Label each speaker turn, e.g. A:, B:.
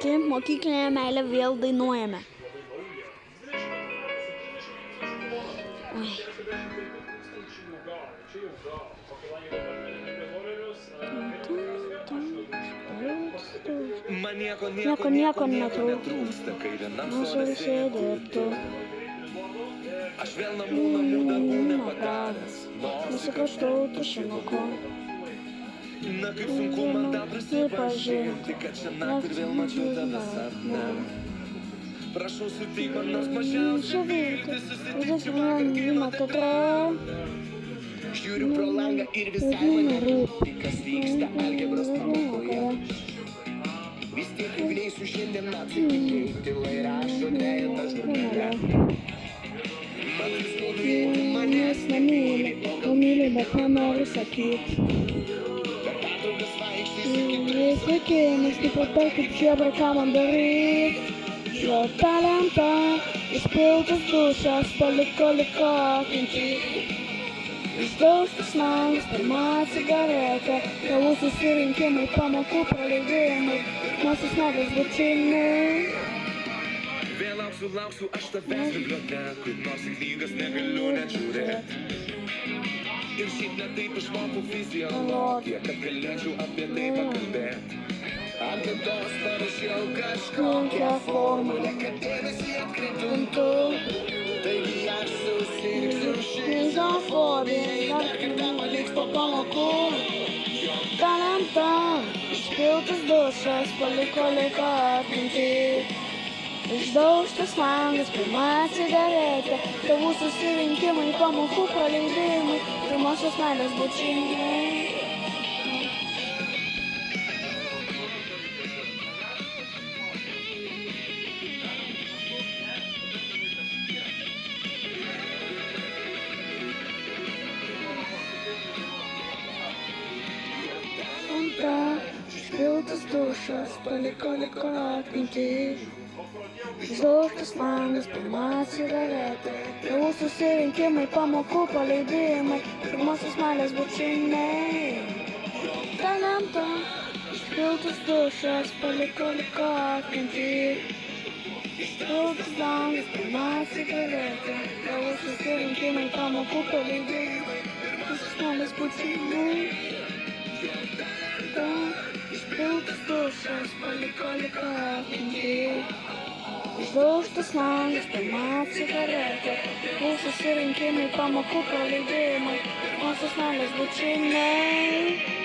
A: Sveiki, mokyklinėje meilė vėl dainuojame. Oi. Nieko netrūksta, kai vienam sode sėdi tu. Aš vėl namų darbų nepadaręs, nusikraštau tušinuku. Na kaip sunku man dar prisipažinti, kad šią naktį ir vėl mačiau tave sapne. Prašau suteik man nors mažiausią viltį, susitikčiau vakar kino teatre. Žiūriu pro langą ir visai man nerūpi, kas vyksta algebros pamokoje. Vis tiek juk neisiu šiandien atsakyti, tylai rašo dvejetą žurnale. Mat vis kalbėti manęs nemyli, o myli, bet nenori sakyti. Per pertraukas vaikščiai sveiki, nes taip pat kaip čebra, ką man daryt. Jo talentą, išpiltas dušas, paliko atmintį. Išdaužtas nagas, pirma cigaretė, tėvų susirinkimai, pamokų praleidimai, masis metas bučiniai. Vėl lauksiu aš tavęs bibliotekui, nors į knygas negaliu net žiūrėt. Ir šiaip ne taip išmokau fiziologiją, kad galėčiau apie tai pakalbėt. Ant lentos parašiau kažkokią formulę, kad dėmesį atkreiptum. Taigi aš susirgsiu šizofreniją, dar kartą paliks po pamokų. Talentą, išpiltas dušas, paliko atmintį. Išdaužtas langas, pirma cigaretė, tėvų susirinkimai, pamokų praleidimai, pirmosios meilės bučiniai. Išpiltas dušas, paliko atmintį. Išdaužtas langas, pirma cigaretė, tėvų susirinkimai, pamokų paleidimai, pirmosios meilės bučiniai. Talentą, išpiltas dušas, paliko atmintį. Išpiltas langas, pirma cigaretė, tėvų susirinkimai, pamokų paleidimai, pirmosios meilės bučiniai. Išpiltas dušas, paliko atmintį. Išdaužtas langas, pirma cigaretė, tėvų susirinkimai, pamokų praleidimai, pirmosios meilės bučiniai.